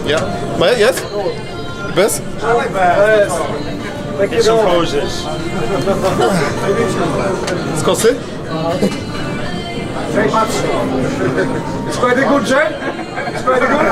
Yeah. Yes? Best? Yes. Get some poses. Z kosy? Very much. It's quite a good, Jay. It's quite a good.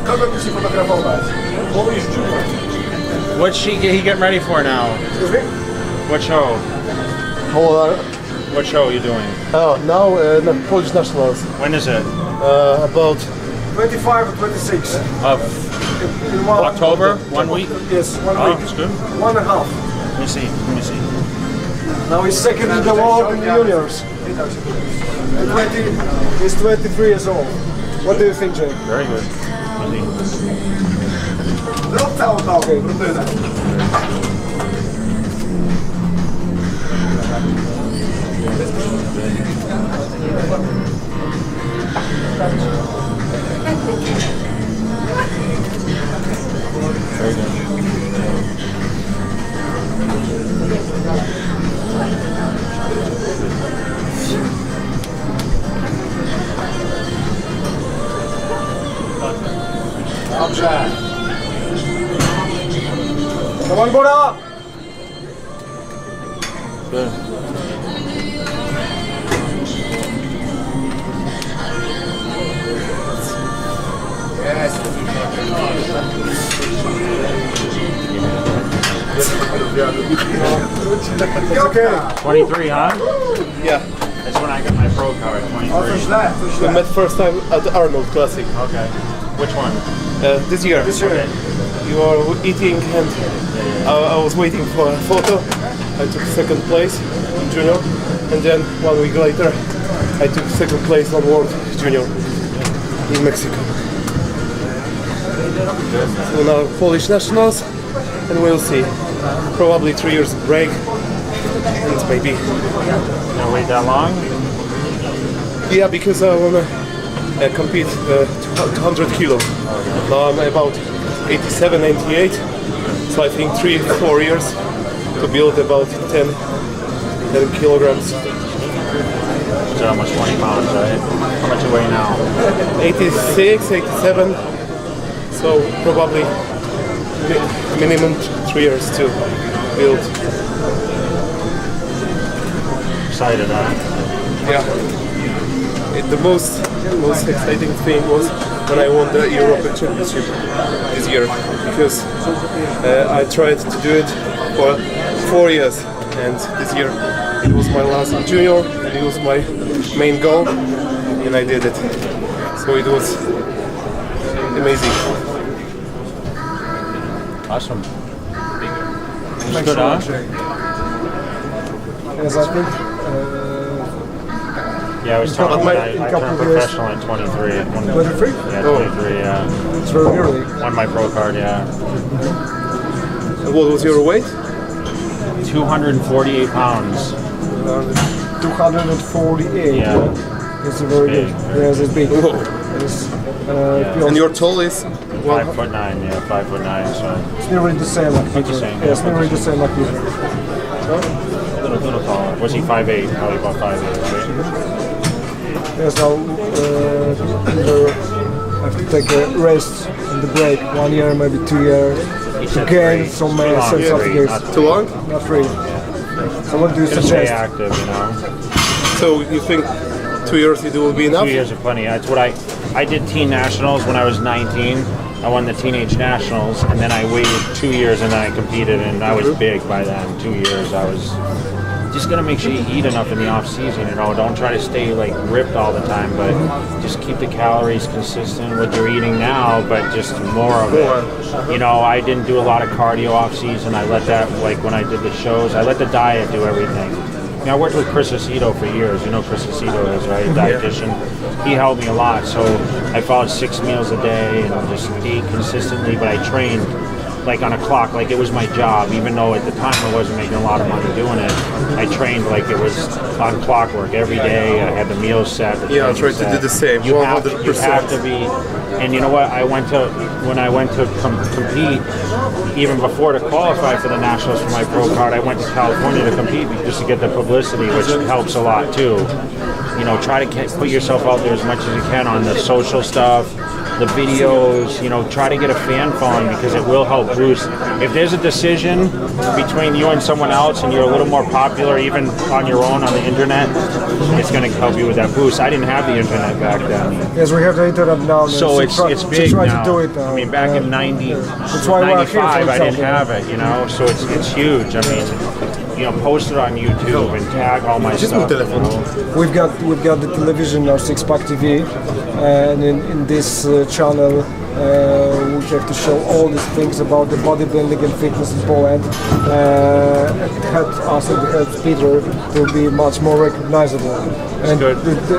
Kogo by się fotografować? What's he getting ready for now? Excuse me? What show? What show are you doing? Oh, now Polish nationals. When is it? About 25 or 26. Of In one, October? 1 week? Yes, 1 Oh, week. that's good. 1.5. Let me see. Now he's second in the world in the juniors. He's 23 years old. What do you think, Jay? Very good. Easy. Okay. Very good. Dobrze. Come on, Bora! Good. Yes. It's okay. 23, huh? Yeah. That's when I got my pro card, 23. We met first time at the Arnold Classic. Okay. Which one? This year. Okay. You were eating and I was waiting for a photo. I took second place in junior, and then 1 week later I took second place on World Junior in Mexico. So now Polish nationals, and we'll see. Probably 3 years break, and maybe. Gonna wait that long? Yeah, because I wanna compete 200 kilo. Now I'm about 87, 88. So I think 3-4 years to build about 10 kilograms. So almost 20 pounds, right? How much you weigh now? 86, 87. So probably minimum 3 years to build. Excited, huh? Yeah. The most exciting thing was when I won the Europe Championship this year, because I tried to do it for 4 years, and this year it was my last junior, and it was my main goal, and I did it. So it was amazing. Awesome. Good, huh? Yes, I think. Yeah, I was telling you, I turned professional at 23. 23? Yeah, 23, yeah. It's very early. Won my pro card, yeah. And what was your weight? 248 pounds. 248. Yeah. It's very Big. good. Yes, it's big. Whoa. It's, And your tall is? 5'9", yeah, 5'9", so. It's nearly the same like About the you. same, Yeah, it's yeah, nearly the same like you. Little taller. Was he 5'8"? Probably about 5'8", right? Yes, now either have to take a rest in the break, 1 year, maybe 2 years, He to said gain 3. some Too long, sense of 3, this. not Too long? Not really. So what do you Gonna stay suggest? active, you know. So you think 2 years it will be enough? 2 years are plenty. That's what I did teen nationals when I was 19. I won the teenage nationals, and then I waited 2 years, and then I competed, and I was big by then. 2 years, I was just gonna make sure you eat enough in the off season. You know, don't try to stay like ripped all the time, but just keep the calories consistent with your eating now, but just more of it. You know, I didn't do a lot of cardio off season. I let that, like when I did the shows, I let the diet do everything. I mean, I worked with Chris Aceto for years. You know who Chris Aceto is, right? Dietitian. He helped me a lot. So I followed 6 meals a day and just ate consistently, but I trained like on a clock, like it was my job, even though at the time I wasn't making a lot of money doing it. I trained like it was on clockwork every day. I had the meals set. Yeah, I tried to do the same. You have 100%. to be, and you know what? When I went to compete, even before to qualify for the nationals for my pro card, I went to California to compete just to get the publicity, which helps a lot too. You know, try to put yourself out there as much as you can on the social stuff. the videos, you know, try to get a fan following because it will help boost. If there's a decision between you and someone else and you're a little more popular even on your own on the internet, it's going to help you with that boost. I didn't have the internet back then. Yes, we have the internet now. So it's big try now. To do it, I mean, back in 90, that's why 95, I didn't have it, you know, so it's huge. I mean, you know, post it on YouTube and tag all my stuff. You know? We've got the television now, Six Pack TV, and in this channel we have to show all these things about the bodybuilding and fitness in Poland. It helped us and it helped Peter to be much more recognizable. And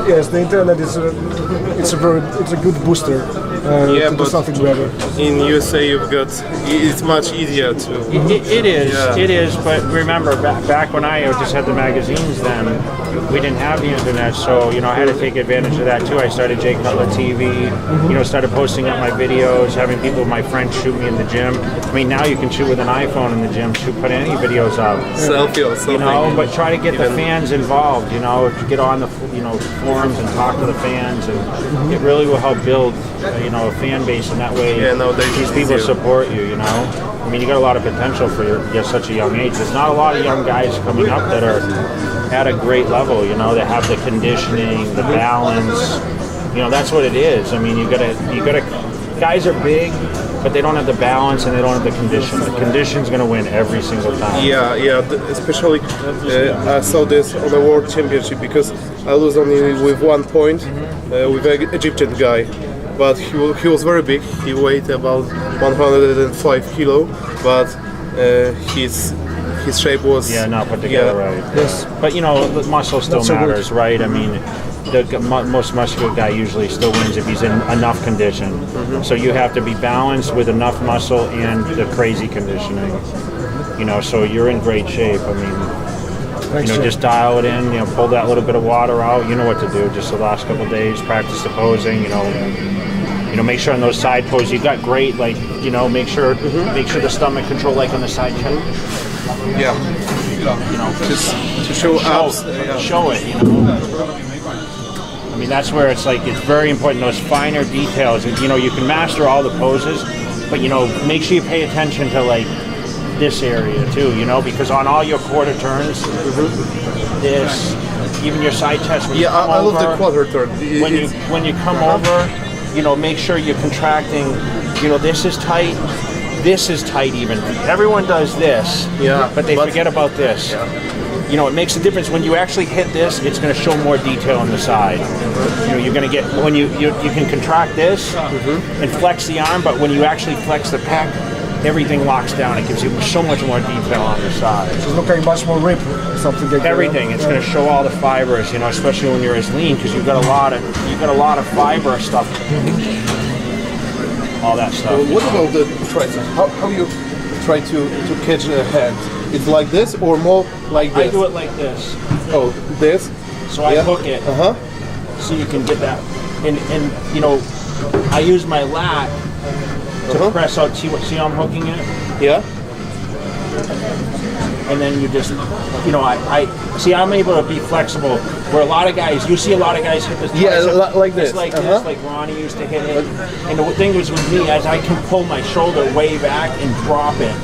yes, the internet is it's a good booster to do something better. In USA, you've got it's much easier to. It is. But remember, back when I just had the magazines, then we didn't have the internet, so you know I had to take advantage of that too. I started Cutler TV, you know, started posting up my videos, having people, my friends, shoot me in the gym. I mean, now you can shoot with an iPhone in the gym, put any videos up. Selfie or something. You know, but try to get the fans involved. You know, to get on the forums and talk to the fans, and it really will help build you know a fan base, and that way these people support you. You know, I mean, you got a lot of potential for you're such a young age. There's not a lot of young guys coming up that are at a great level. You know, that have the conditioning, the balance. You know, that's what it is. I mean, you gotta. Guys are big, but they don't have the balance and they don't have the condition. The condition's going to win every single time. Yeah. Especially, I saw this on the World Championship because I lose only with 1 point with an Egyptian guy, but he was very big. He weighed about 105 kilo, but his shape was not put together right. Yes, but you know, the muscle still matters, right? I mean. The most muscular guy usually still wins if he's in enough condition. So you have to be balanced with enough muscle and the crazy conditioning. You know, so you're in great shape. I mean, you know, just dial it in. You know, pull that little bit of water out. You know what to do. Just the last couple of days, practice the posing. You know, make sure on those side poses you got great. Like, you know, make sure the stomach control, like on the side chest. Yeah. You know, just to show abs. Show it. You know. I mean, that's where it's like, it's very important, those finer details. You know, you can master all the poses, but, you know, make sure you pay attention to, like, this area, too, you know, because on all your quarter turns, this, even your side chest, when you come I over, love the quarter turn. When you come over, you know, make sure you're contracting, you know, this is tight even. Everyone does this, but they forget about this. You know, it makes a difference when you actually hit this. It's going to show more detail on the side. You know, you're going to get when you can contract this and flex the arm, but when you actually flex the pec, everything locks down. It gives you so much more detail on the side. It's looking much more rip, something like everything. It's going to show all the fibers. You know, especially when you're as lean, because you've got a lot of fiber stuff. All that stuff. What about the triceps? How you try to catch a hand? It's like this or more like this? I do it like this. Oh, this? So I hook it. So you can get that. And you know, I use my lat to press out. See how I'm hooking it? Yeah. And then you just, you know, I see I'm able to be flexible. Where a lot of guys, you see a lot of guys hit this. Yeah, like this. It's like this, like Ronnie used to hit it. And the thing was with me, as I can pull my shoulder way back and drop it,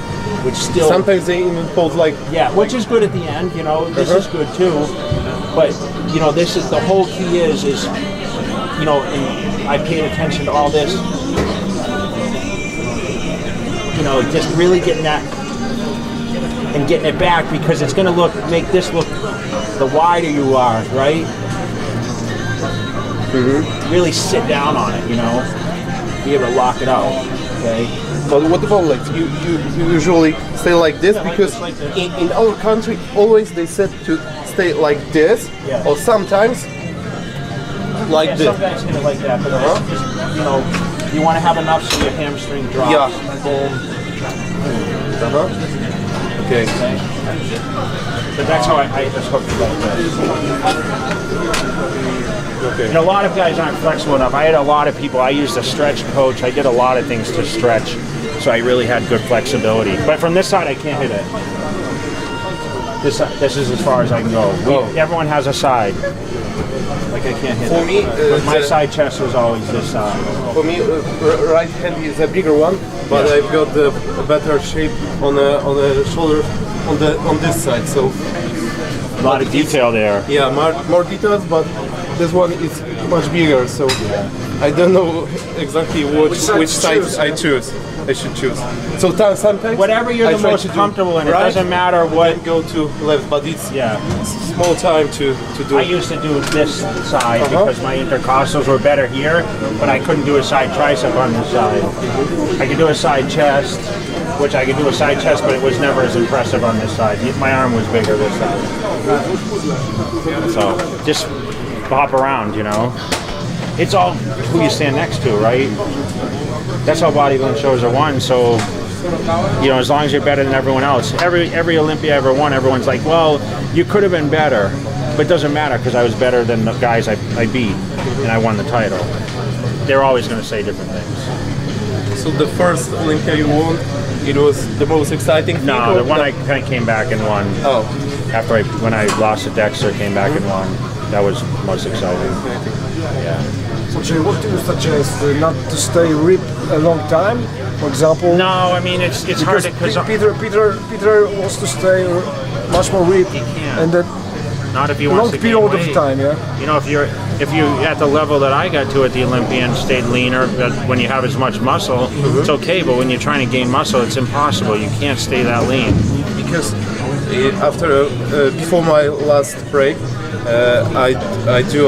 which still sometimes they even pull like which is good at the end. You know, this is good too. But you know, this is the whole key is you know, and I paid attention to all this. You know, just really getting that and getting it back because it's going to make this look the wider you are, right? Really sit down on it, you know, be able to lock it out. Okay. But what about legs? You usually stay like this because in our country always they said to stay like this or sometimes like this. Some guys hit it like that, but just, you know, you want to have enough so your hamstring drops. Boom. Okay. But that's how I just hooked it like this. Okay. And a lot of guys aren't flexible enough. I had a lot of people. I used a stretch coach. I did a lot of things to stretch, so I really had good flexibility. But from this side, I can't hit it. this is as far as I can go. Everyone has a side. Like I can't hit. For me, but my side chest was always this side. For me, right hand is a bigger one, but I've got a better shape on the shoulder on this side. So a lot of detail there. Yeah, more details, but this one is much bigger. So I don't know exactly which side I should choose. So sometimes whatever you're the most comfortable in, it doesn't matter what. Go to left, but it's small time to do. I used to do this side because my intercostals were better here, but I couldn't do a side tricep on this side. I could do a side chest, which I could do a side chest, but it was never as impressive on this side. My arm was bigger this side. So just hop around, you know. It's all who you stand next to, right? That's how bodybuilding shows are won. So, you know, as long as you're better than everyone else, every Olympia I ever won, everyone's like, well, you could have been better, but it doesn't matter because I was better than the guys I beat, and I won the title. They're always going to say different things. So the first Olympia you won, it was the most exciting thing? No, the one I kind of came back and won. Oh. After when I lost to Dexter, came back and won. That was most exciting. Yeah. So Jay, what do you suggest? Not to stay ripped a long time, for example? No, I mean it's hard because Peter wants to stay much more ripped. He can't. And that not if you long want to gain period weight. of time, yeah. You know, if you at the level that I got to at the Olympia and stayed leaner, but when you have as much muscle, it's okay. But when you're trying to gain muscle, it's impossible. You can't stay that lean. Because after before my last break, I do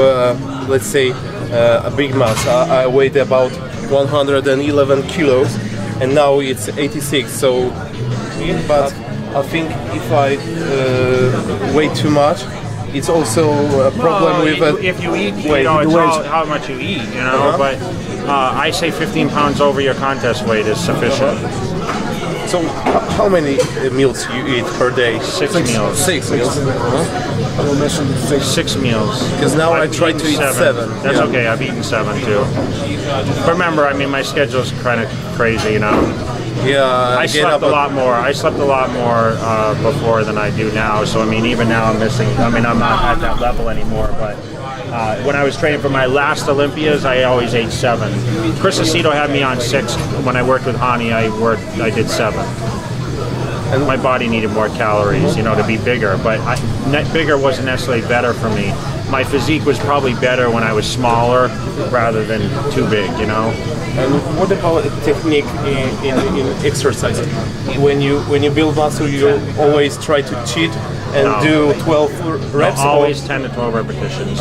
let's say a big mass. I weighed about 111 kilos, and now it's 86. So, but I think if I weigh too much, it's also a problem with if you eat, you know, it's all how much you eat, you know. But I say 15 pounds over your contest weight is sufficient. So how many meals you eat per day? Six meals. 6 meals. Six meals. Because now I try to eat 7. That's okay. I've eaten 7 too. Remember, I mean, my schedule's kind of crazy, you know. Yeah. I slept a lot more. I slept a lot more before than I do now. So I mean, even now I'm missing. I mean, I'm not at that level anymore. But when I was training for my last Olympias, I always ate 7. Chris Aceto had me on 6. When I worked with Hani, I did 7. And my body needed more calories, you know, to be bigger. But bigger wasn't necessarily better for me. My physique was probably better when I was smaller rather than too big, you know. And what about technique in exercise? When you build muscle, you always try to cheat and do 12 reps? No, always 10 to 12 repetitions.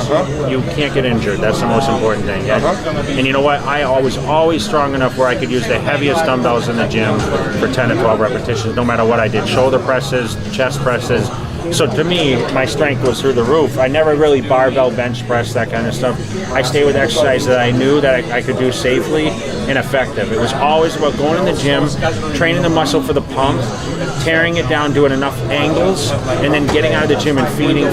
You can't get injured. That's the most important thing. And you know what? I was always strong enough where I could use the heaviest dumbbells in the gym for 10 to 12 repetitions, no matter what I did. Shoulder presses, chest presses. So to me, my strength was through the roof. I never really barbell bench press, that kind of stuff. I stayed with exercise that I knew that I could do safely and effective. It was always about going in the gym, training the muscle for the pump, tearing it down, doing enough angles, and then getting out of the gym and feeding.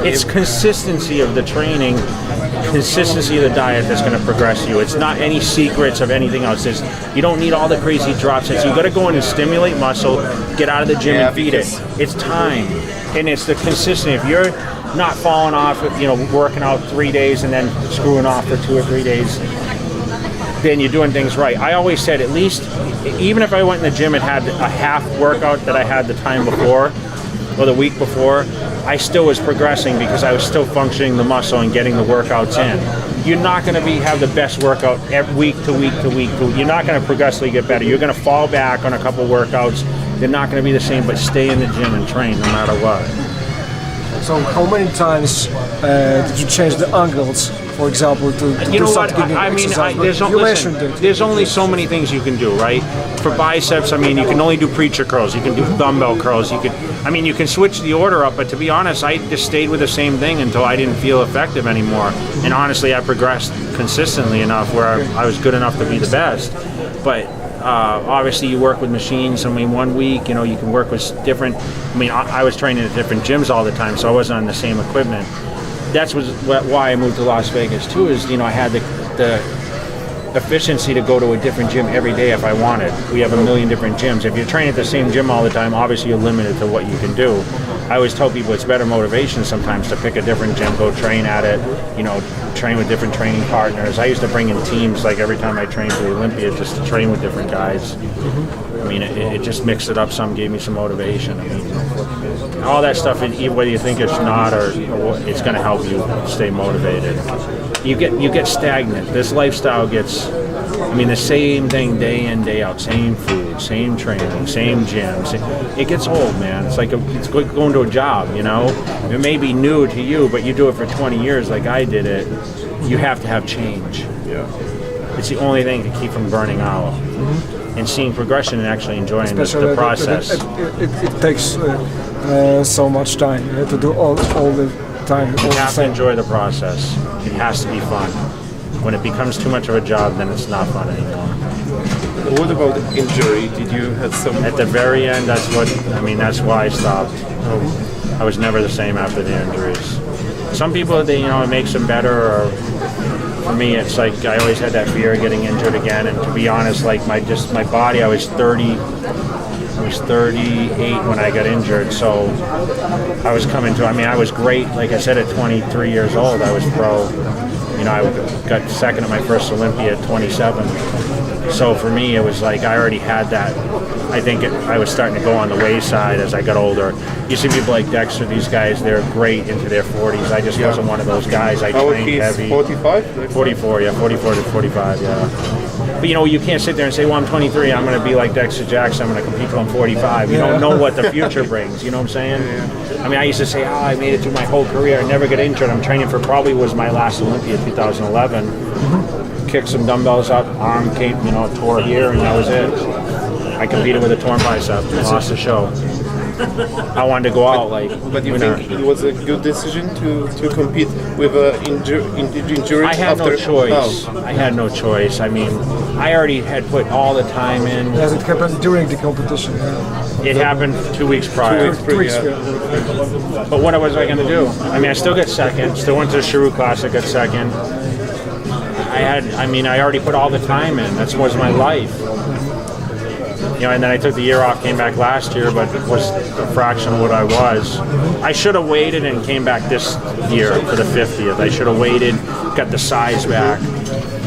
It's consistency of the training, consistency of the diet that's going to progress you. It's not any secrets of anything else. You don't need all the crazy drop sets. You got to go in and stimulate muscle, get out of the gym and feed it. It's time, and it's the consistency. If you're not falling off, you know, working out 3 days and then screwing off for 2 or 3 days, then you're doing things right. I always said, at least, even if I went in the gym and had a half workout that I had the time before or the week before, I still was progressing because I was still functioning the muscle and getting the workouts in. You're not going to have the best workout week to week to week. You're not going to progressively get better. You're going to fall back on a couple workouts. They're not going to be the same, but stay in the gym and train no matter what. So how many times did you change the angles, for example, to you do know what? something I mean, there's only so many things you can do, right? For biceps, I mean, you can only do preacher curls. You can do dumbbell curls. You can switch the order up. But to be honest, I just stayed with the same thing until I didn't feel effective anymore. And honestly, I progressed consistently enough where I was good enough to be the best. But obviously, you work with machines. I mean, 1 week, you know, you can work with different. I mean, I was training at different gyms all the time, so I wasn't on the same equipment. That's why I moved to Las Vegas too. Is, you know, I had the efficiency to go to a different gym every day if I wanted. We have a million different gyms. If you're training at the same gym all the time, obviously you're limited to what you can do. I always tell people it's better motivation sometimes to pick a different gym, go train at it, you know, train with different training partners. I used to bring in teams like every time I trained for the Olympia just to train with different guys. I mean, it just mixed it up some, gave me some motivation. I mean, all that stuff, whether you think it's not or it's going to help you stay motivated. You get stagnant. This lifestyle gets, I mean, the same thing day in, day out, same food, same training, same gym. It gets old, man. It's like it's going to a job, you know? It may be new to you, but you do it for 20 years like I did it. You have to have change. Yeah. It's the only thing to keep from burning out. And seeing progression and actually enjoying the process. It takes so much time to do all the time. You have to enjoy the process. It has to be fun. When it becomes too much of a job, then it's not fun anymore. What about injury? Did you have some? At the very end, that's why I stopped. I was never the same after the injuries. Some people, it makes them better, or for me, it's like I always had that fear of getting injured again. And to be honest, like my body, I was 38 when I got injured. So I was I was great. Like I said, at 23 years old, I was pro. You know, I got second at my first Olympia at 27. So for me, it was like I already had that. I think I was starting to go on the wayside as I got older. You see people like Dexter, these guys, they're great into their 40s. I just wasn't one of those guys. I trained heavy. 45? 44, yeah, 44 to 45, yeah. But you can't sit there and say, well, I'm 23, I'm going to be like Dexter Jackson, I'm going to compete till I'm 45. You don't know what the future brings, you know what I'm saying? Yeah. I mean, I used to say, I made it through my whole career, I never got injured. I'm training for probably was my last Olympia, 2011. Kicked some dumbbells up, arm came, tore here, and that was it. I competed with a torn bicep, lost the show. I wanted to go out like. But you think it was a good decision to compete with an injury? I had no choice. I had no choice. I mean, I already had put all the time in. Yes, it happened during the competition. Yeah. It happened 2 weeks prior. 2 weeks. But what was I going to do? I mean, I still got second. Still went to the Chiru Classic, got second. I already put all the time in. That was my life. And then I took the year off, came back last year, but it was a fraction of what I was. I should have waited and came back this year for the 50th. I should have waited, got the size back.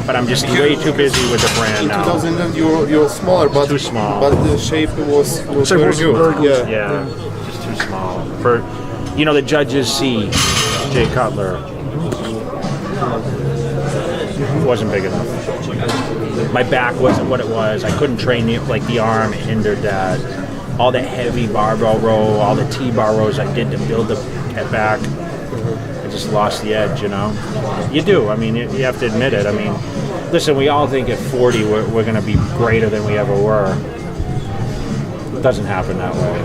But I'm just way too busy with the brand now. In 2000, you're smaller, but too small. But the shape was very good. Yeah, just too small. For the judges see Jay Cutler. It wasn't big enough. My back wasn't what it was. I couldn't train the arm hindered that. All the heavy barbell row, all the T-bar rows I did to build the back, I just lost the edge, You do. I mean, you have to admit it. I mean, listen, we all think at 40 we're going to be greater than we ever were. It doesn't happen that way.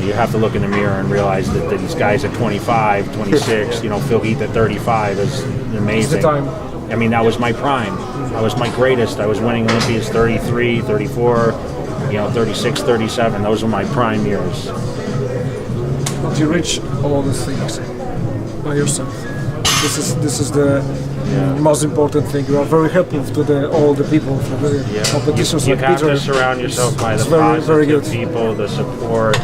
You have to look in the mirror and realize that these guys at 25, 26, Phil Heath at 35 is amazing. It's the time. I mean, that was my prime. I was my greatest. I was winning Olympias 33, 34, 36, 37. Those were my prime years. Did you reach all these things by yourself? This is the most important thing. You are very helpful to all the people for the competitions. You have to surround yourself by the positive people, the support.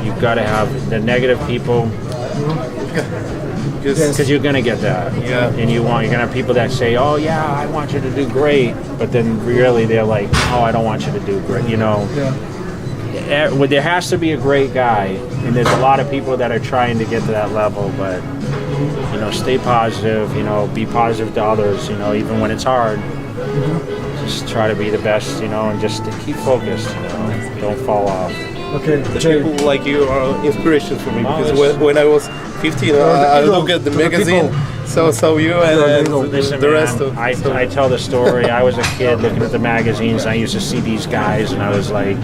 You've got to have the negative people. Because you're going to get that. Yeah. And you're going to have people that say, oh, yeah, I want you to do great. But then really they're like, oh, I don't want you to do great, There has to be a great guy. And there's a lot of people that are trying to get to that level. But, stay positive, be positive to others, even when it's hard. Just try to be the best, and just keep focused, Don't fall off. Okay, people like you are inspiration for me because when I was 15, I look at the magazine, saw you and the rest of. I tell the story. I was a kid looking at the magazines. And I used to see these guys, and I was like,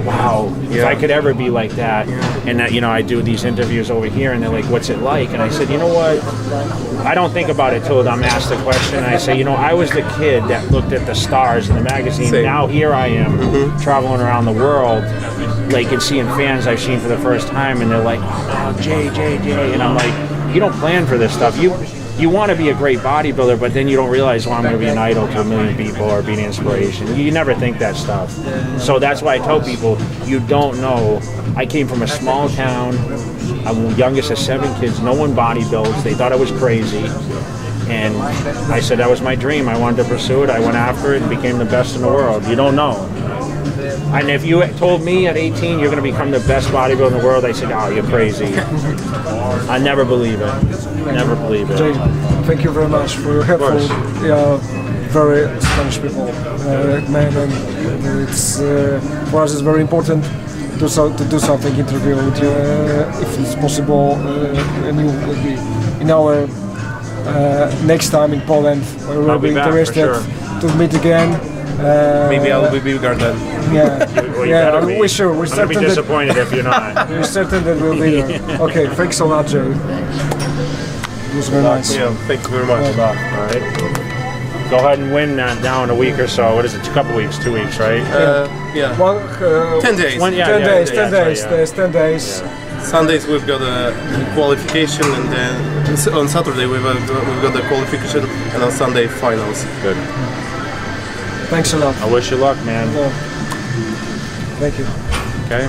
"Wow, if I could ever be like that." And that, I do these interviews over here, and they're like, "What's it like?" And I said, "You know what? I don't think about it till I'm asked the question." And I say, I was the kid that looked at the stars in the magazine. Same. Now here I am, traveling around the world. And seeing fans I've seen for the first time, and they're like, oh, Jay, and I'm like, you don't plan for this stuff. you want to be a great bodybuilder, but then you don't realize, well, I'm going to be an idol to a million people or be an inspiration. You never think that stuff. So that's why I tell people, you don't know. I came from a small town. I'm the youngest of 7 kids. No one bodybuilds. They thought I was crazy. And I said that was my dream. I wanted to pursue it. I went after it and became the best in the world. You don't know. And if you told me at 18 you're going to become the best bodybuilder in the world, I said, oh, you're crazy. I never believe it. Never believe it. Jay, thank you very much for your helpful, very Spanish people, man. And it's for us it's very important to do something interview with you, if it's possible, and you will be in our next time in Poland. We will be interested to meet again. Maybe I'll be bigger then. Yeah, we're sure. We're I'm certain be disappointed if you're not. We're certain that we'll be there. Okay, thanks a lot, Jay. It was very nice. Yeah, thank you very much. All right. Go ahead and win now in a week or so. What is it? A couple weeks, 2 weeks, right? Yeah. 10 days. 10 days. Yeah. Sundays we've got a qualification, and then on Saturday we've got the qualification, and on Sunday finals. Good. Thanks a lot. I wish you luck, man. Thank you. Okay.